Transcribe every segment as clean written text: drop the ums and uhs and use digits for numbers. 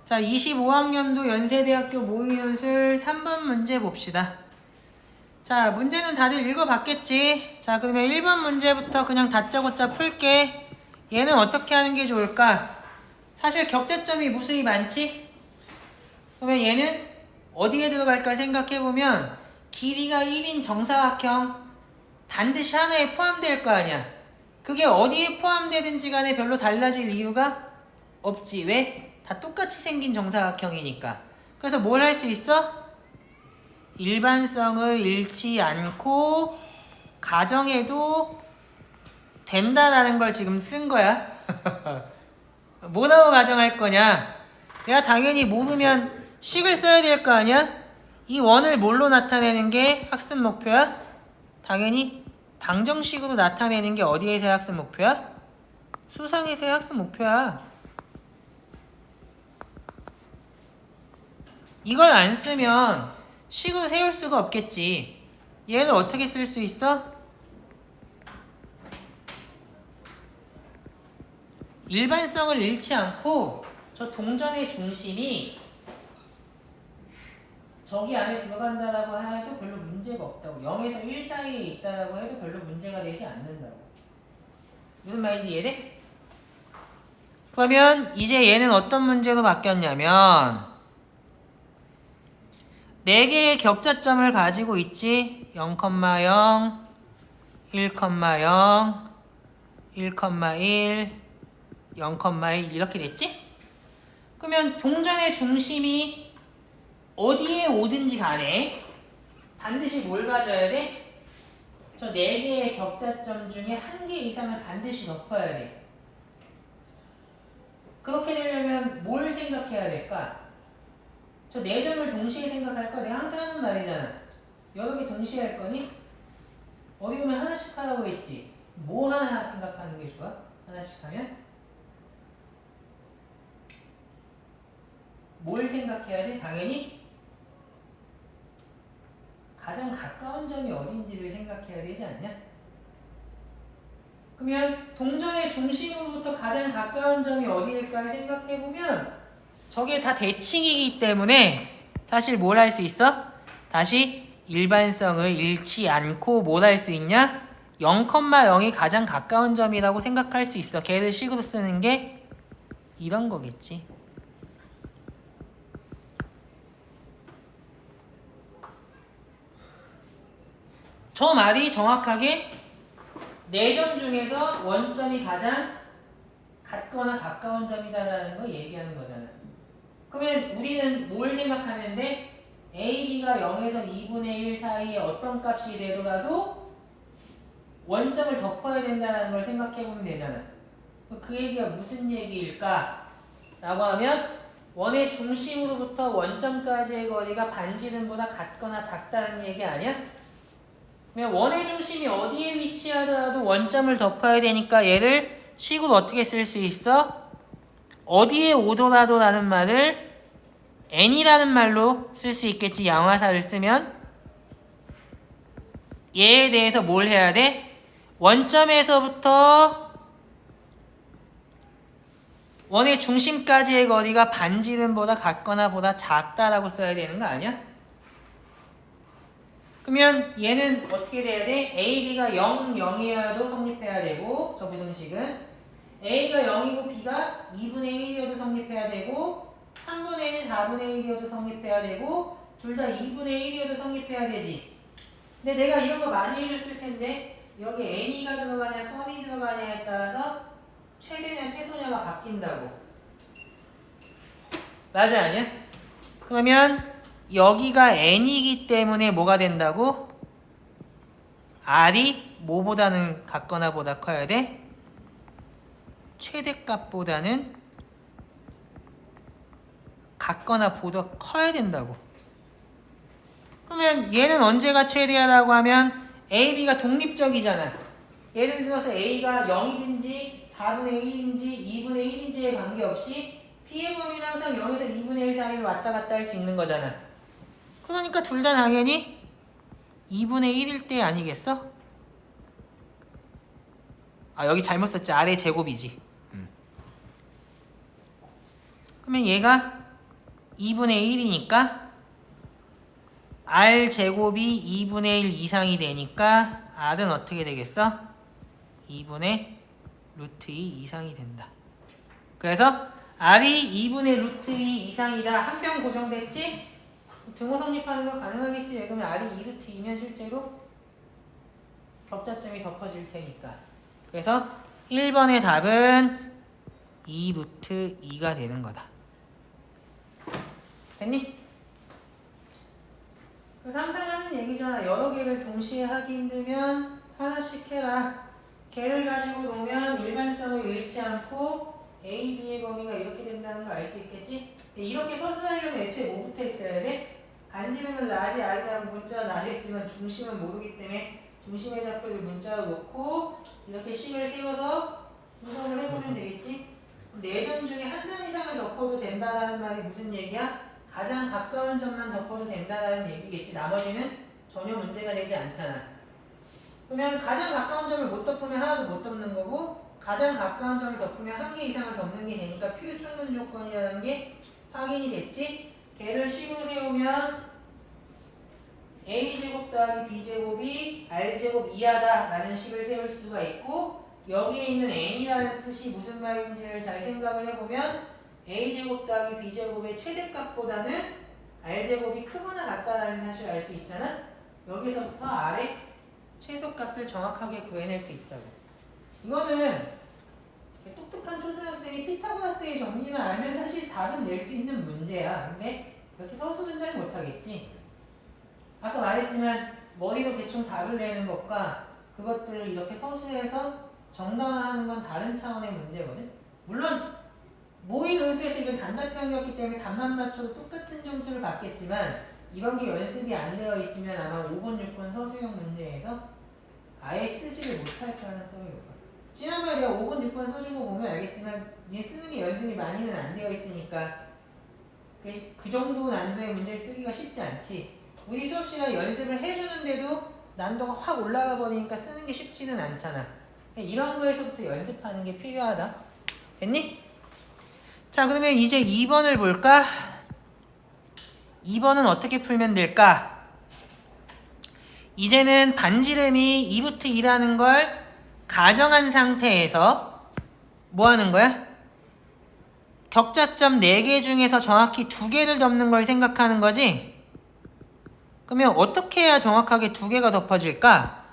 자, 25학년도 연세대학교 모의연술 3번 문제 봅시다. 자, 문제는 다들 읽어봤겠지? 자, 그러면 1번 문제부터 그냥 다짜고짜 풀게. 얘는 어떻게 하는 게 좋을까? 사실 격자점이 무수히 많지? 그러면 얘는 어디에 들어갈까 생각해보면 길이가 1인 정사각형 반드시 하나에 포함될 거 아니야. 그게 어디에 포함되든지 간에 별로 달라질 이유가 없지. 왜? 다 똑같이 생긴 정사각형이니까. 그래서 뭘 할 수 있어? 일반성을 잃지 않고 가정해도 된다라는 걸 지금 쓴 거야. 뭐라고 가정할 거냐? 내가 당연히 모르면 식을 써야 될 거 아니야? 이 원을 뭘로 나타내는 게 학습 목표야? 당연히 방정식으로 나타내는 게 어디에서의 학습 목표야? 수상에서의 학습 목표야. 이걸 안 쓰면 식으로 세울 수가 없겠지. 얘를 어떻게 쓸 수 있어? 일반성을 잃지 않고 저 동전의 중심이 저기 안에 들어간다라고 해도 별로 문제가 없다고. 0에서 1 사이에 있다라고 해도 별로 문제가 되지 않는다고. 무슨 말인지 이해돼? 그러면 이제 얘는 어떤 문제로 바뀌었냐면 4개의 격자점을 가지고 있지. 0,0, 1,0, 1,1, 0,1 이렇게 됐지? 그러면 동전의 중심이 어디에 오든지 간에 반드시 뭘 가져야 돼? 저 4개의 격자점 중에 1개 이상을 반드시 덮어야 돼. 그렇게 되려면 뭘 생각해야 될까? 저 4점을 동시에 생각할 거야. 내가 항상 하는 말이잖아. 여러 개 동시에 할 거니? 어디 보면 하나씩 하라고 했지. 뭐 하나 생각하는 게 좋아? 하나씩 하면? 뭘 생각해야 돼? 당연히 가장 가까운 점이 어딘지를 생각해야 되지 않냐? 그러면 동전의 중심으로부터 가장 가까운 점이 어디일까 생각해보면 저게 다 대칭이기 때문에 사실 뭘 할 수 있어? 다시 일반성을 잃지 않고 뭘 할 수 있냐? 0,0이 가장 가까운 점이라고 생각할 수 있어. 걔를 식으로 쓰는 게 이런 거겠지. 저 말이 정확하게 4점 중에서 원점이 가장 같거나 가까운 점이다라는 걸 얘기하는 거잖아. 그러면 우리는 뭘 생각하는데 a, b가 0에서 2분의 1 사이에 어떤 값이 되더라도 원점을 덮어야 된다는 걸 생각해보면 되잖아. 그 얘기가 무슨 얘기일까? 라고 하면 원의 중심으로부터 원점까지의 거리가 반지름보다 같거나 작다는 얘기 아니야? 그러면 원의 중심이 어디에 위치하더라도 원점을 덮어야 되니까 얘를 식으로 어떻게 쓸 수 있어? 어디에 오더라도 라는 말을 n이라는 말로 쓸 수 있겠지. 양화사를 쓰면 얘에 대해서 뭘 해야 돼? 원점에서부터 원의 중심까지의 거리가 반지름보다 같거나 보다 작다라고 써야 되는 거 아니야? 그러면 얘는 어떻게 돼야 돼? a, b가 0, 0이어도 성립해야 되고 저 부등식은 a가 0이고 b가 2분의 1이어도 성립해야 되고 3분의 1, 4분의 1이어도 성립해야 되고 둘 다 2분의 1이어도 성립해야 되지. 근데 내가 이런 거 많이 읽었을 텐데 여기 n이가 들어가냐 썸이 들어가냐에 따라서 최대냐 최소냐가 바뀐다고. 맞아 아니야? 그러면 여기가 n이기 때문에 뭐가 된다고? r이 뭐보다는 같거나 보다 커야 돼? 최대값보다는 같거나 보다 커야 된다고. 그러면 얘는 언제가 최대야라고 하면 a, b가 독립적이잖아. 예를 들어서 a가 0이든지 4분의 1인지 2분의 1인지에 관계없이 p의 범위는 항상 0에서 2분의 1 사이를 왔다 갔다 할 수 있는 거잖아. 그러니까 둘 다 당연히 2분의 1일 때 아니겠어? 아, 여기 잘못 썼지. 아래 제곱이지. 그러면 얘가 2분의 1이니까 r제곱이 2분의 1 이상이 되니까 r은 어떻게 되겠어? 2분의 루트 2 이상이 된다. 그래서 r이 2분의 루트 2 이상이다. 한 병 고정됐지? 등호 성립하는 거 가능하겠지? 왜 그러면 r이 2루트 2면 실제로 격자점이 덮어질 테니까. 그래서 1번의 답은 2루트 2가 되는 거다. 됐니? 그래서 항상 하는 얘기잖아. 여러 개를 동시에 하기 힘들면 하나씩 해라. 개를 가지고 놓으면 일반성을 잃지 않고 A, B의 범위가 이렇게 된다는 걸 알 수 있겠지? 이렇게 서술하려면 애초에 뭐부터 했어야 돼? 반지름을 나지 아니다라고 문자가 나겠지만 중심은 모르기 때문에 중심의 좌표를 문자로 놓고 이렇게 식을 세워서 분석을 해보면 되겠지? 내점 중에 한 점 이상을 덮어도 된다는 말이 무슨 얘기야? 가장 가까운 점만 덮어도 된다는 얘기겠지. 나머지는 전혀 문제가 되지 않잖아. 그러면 가장 가까운 점을 못 덮으면 하나도 못 덮는 거고 가장 가까운 점을 덮으면 한 개 이상을 덮는 게 되니까 필요 충분 조건이라는 게 확인이 됐지? 걔를 식으로 세우면 a제곱 더하기 b제곱이 r제곱 이하다 라는 식을 세울 수가 있고 여기에 있는 n이라는 뜻이 무슨 말인지를 잘 생각을 해보면 a제곱 더하기 b제곱의 최대값보다는 r제곱이 크거나 같다라는 사실을 알 수 있잖아? 여기서부터 r의 최소값을 정확하게 구해낼 수 있다고. 이거는 똑똑한 초등학생이 피타고라스의 정리만 알면 사실 답은 낼 수 있는 문제야. 근데 그렇게 서술은 잘 못하겠지. 아까 말했지만 머리로 대충 답을 내는 것과 그것들을 이렇게 서술해서 정당화하는 건 다른 차원의 문제거든. 물론 모의 논술에서 이건 단답형이었기 때문에 답만 맞춰도 똑같은 점수를 받겠지만 이런 게 연습이 안 되어 있으면 아마 5번, 6번 서술형 문제에서 아예 쓰지를 못할 가능성이 높아. 지난번에 내가 5번, 6번 써준 거 보면 알겠지만 얘 쓰는 게 연습이 많이는 안 되어 있으니까 그 정도 난도의 문제를 쓰기가 쉽지 않지. 우리 수업 시간에 연습을 해주는데도 난도가 확 올라가 버리니까 쓰는 게 쉽지는 않잖아. 이런 거에서부터 연습하는 게 필요하다. 됐니? 자, 그러면 이제 2번을 볼까? 2번은 어떻게 풀면 될까? 이제는 반지름이 2루트 2라는 걸 가정한 상태에서 뭐 하는 거야? 격자점 4개 중에서 정확히 2개를 덮는 걸 생각하는 거지? 그러면 어떻게 해야 정확하게 2개가 덮어질까?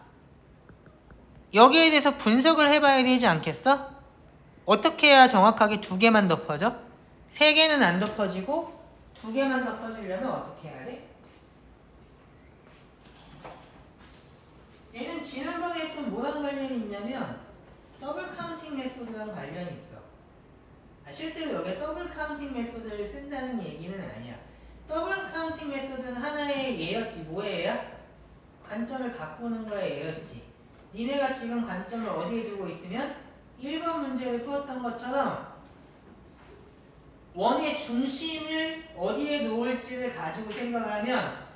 여기에 대해서 분석을 해봐야 되지 않겠어? 어떻게 해야 정확하게 2개만 덮어져? 3개는 안 덮어지고 2개만 덮어지려면 어떻게 해야 돼? 얘는 지난번에 했던 뭐랑 관련이 있냐면 더블 카운팅 메소드랑 관련이 있어. 실제로 여기에 더블 카운팅 메소드를 쓴다는 얘기는 아니야. 더블 카운팅 메소드는 하나의 예였지. 뭐의 예야? 관점을 바꾸는 거의 예였지. 니네가 지금 관점을 어디에 두고 있으면 1번 문제를 풀었던 것처럼 원의 중심을 어디에 놓을지를 가지고 생각을 하면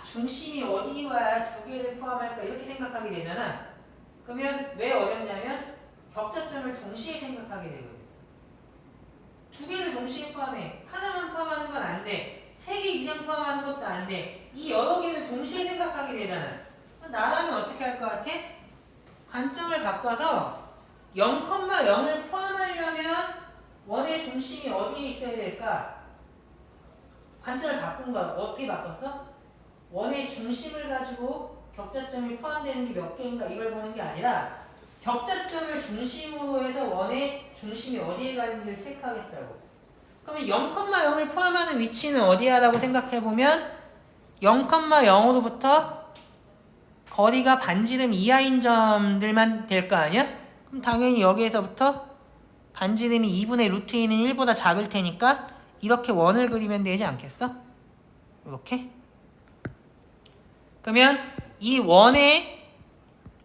중심이 어디 와야 2개를 포함할까 이렇게 생각하게 되잖아. 그러면 왜 어렵냐면 격자점을 동시에 생각하게 되거든. 2개를 동시에 포함해. 하나만 포함하는 건 안 돼. 3개 이상 포함하는 것도 안 돼. 이 여러 개를 동시에 생각하게 되잖아. 나라면 어떻게 할 것 같아? 관점을 바꿔서 0,0을 포함하려면 원의 중심이 어디에 있어야 될까? 관점을 바꾼 거야. 어떻게 바꿨어? 원의 중심을 가지고 격자점이 포함되는 게 몇 개인가 이걸 보는 게 아니라 격자점을 중심으로 해서 원의 중심이 어디에 가는지를 체크하겠다고. 그러면 0,0을 포함하는 위치는 어디야라고 생각해보면 0,0으로부터 거리가 반지름 이하인 점들만 될 거 아니야? 그럼 당연히 여기에서부터 반지름이 2분의 루트 2는 1보다 작을 테니까 이렇게 원을 그리면 되지 않겠어? 이렇게? 그러면 이 원의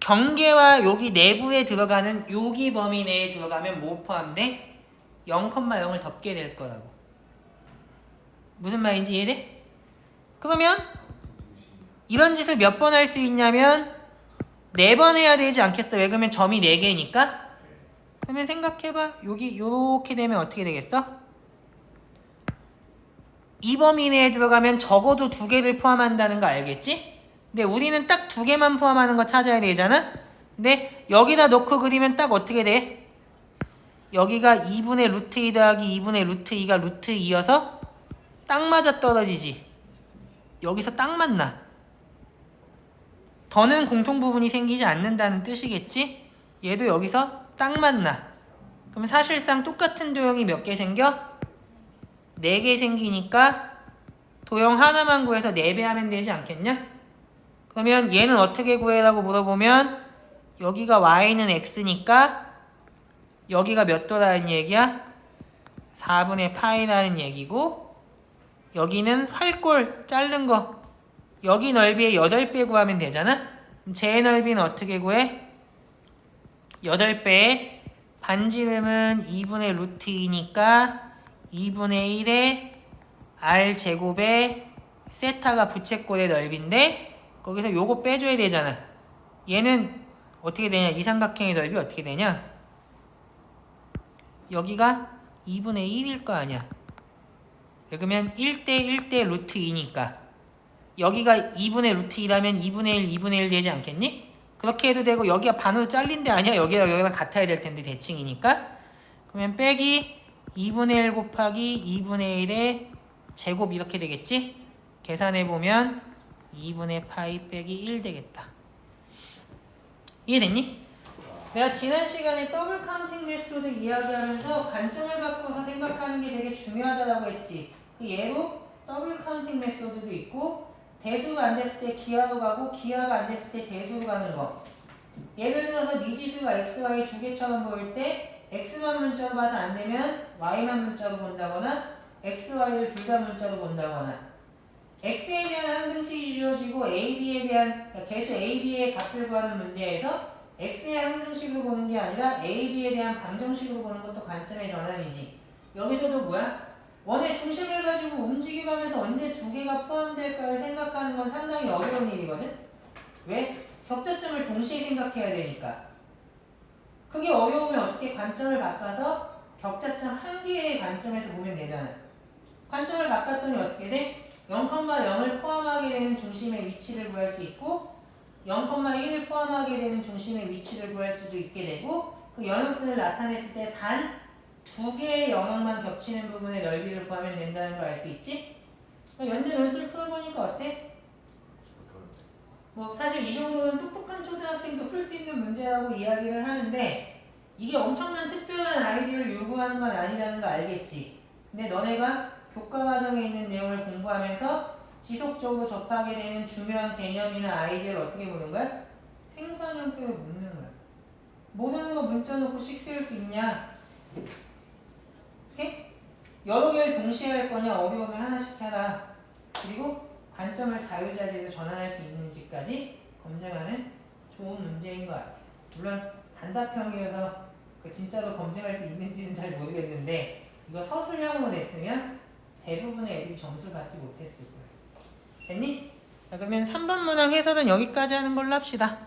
경계와 여기 내부에 들어가는 여기 범위 내에 들어가면 뭐 포함돼? 0,0을 덮게 될 거라고. 무슨 말인지 이해돼? 그러면 이런 짓을 몇 번 할 수 있냐면 4번 해야 되지 않겠어? 왜? 그러면 점이 4개니까? 그러면 생각해봐. 여기 요렇게 되면 어떻게 되겠어? 이 범위 내에 들어가면 적어도 2개를 포함한다는 거 알겠지? 근데 우리는 딱 2개만 포함하는 거 찾아야 되잖아? 근데 여기다 넣고 그리면 딱 어떻게 돼? 여기가 2분의 루트 2 더하기 2분의 루트 2가 루트 2여서 딱 맞아 떨어지지. 여기서 딱 맞나? 더는 공통부분이 생기지 않는다는 뜻이겠지? 얘도 여기서 딱 맞나? 그럼 사실상 똑같은 도형이 몇 개 생겨? 4개 생기니까 도형 하나만 구해서 4배 하면 되지 않겠냐? 그러면 얘는 어떻게 구해라고 물어보면 여기가 y는 x니까 여기가 몇 도라는 얘기야? 4분의 파이라는 얘기고 여기는 활골 자른 거 여기 넓이의 8배 구하면 되잖아? 제 넓이는 어떻게 구해? 8배에 반지름은 2분의 루트 2니까 2분의 1에 r제곱에 세타가 부채꼴의 넓이인데 거기서 요거 빼줘야 되잖아. 얘는 어떻게 되냐? 이 삼각형의 넓이 어떻게 되냐? 여기가 2분의 1일 거 아니야. 그러면 1대 1대 루트 2니까 여기가 2분의 루트 2라면 2분의 1, 2분의 1 되지 않겠니? 그렇게 해도 되고 여기가 반으로 잘린 데 아니야? 여기랑 같아야 될 텐데 대칭이니까. 그러면 빼기 2분의 1 곱하기 2분의 1의 제곱 이렇게 되겠지? 계산해보면 2분의 파이 빼기 1 되겠다. 이해됐니? 내가 지난 시간에 더블 카운팅 메소드 이야기하면서 관점을 바꿔서 생각하는 게 되게 중요하다고 했지. 그 예로 더블 카운팅 메소드도 있고 대수가 안 됐을 때 기하로 가고 기하가 안 됐을 때 대수로 가는 거. 예를 들어서 미지수가 x, y 2개처럼 보일 때 x만 문자로 봐서 안 되면 y만 문자로 본다거나 x, y를 둘 다 문자로 본다거나 x에 대한 항등식이 주어지고 a, b에 대한 그러니까 개수 a, b의 값을 구하는 문제에서 x의 항등식으로 보는 게 아니라 a, b에 대한 방정식으로 보는 것도 관점의 전환이지. 여기서도 뭐야? 원의 중심을 가지고 움직여가면서 언제 2개가 포함될까를 생각하는 건 상당히 어려운 일이거든? 왜? 격자점을 동시에 생각해야 되니까. 그게 어려우면 어떻게 관점을 바꿔서 격자점 한 개의 관점에서 보면 되잖아. 관점을 바꿨더니 어떻게 돼? 0,0을 포함하게 되는 중심의 위치를 구할 수 있고 0,1을 포함하게 되는 중심의 위치를 구할 수도 있게 되고 그 영역들을 나타냈을 때 단 2개의 영역만 겹치는 부분의 넓이를 구하면 된다는 걸 알 수 있지? 연대 연수를 풀어보니까 어때? 뭐 사실 이 정도는 똑똑한 초등학생도 풀 수 있는 문제라고 이야기를 하는데 이게 엄청난 특별한 아이디어를 요구하는 건 아니라는 거 알겠지? 근데 너네가 교과 과정에 있는 내용을 공부하면서 지속적으로 접하게 되는 중요한 개념이나 아이디어를 어떻게 보는 거야? 생소한 형태로 묻는 거야. 모르는 거 문자 놓고 씩 세울 수 있냐? 오케이? 여러 개를 동시에 할 거냐? 어려우면 하나씩 해라. 그리고 관점을 자유자재로 전환할 수 있는지까지 검증하는 좋은 문제인 것 같아요. 물론 단답형이어서 진짜로 검증할 수 있는지는 잘 모르겠는데 이거 서술형으로 냈으면 대부분의 애들이 점수를 받지 못했을 거예요. 됐니? 자, 그러면 3번 문항 해설은 여기까지 하는 걸로 합시다.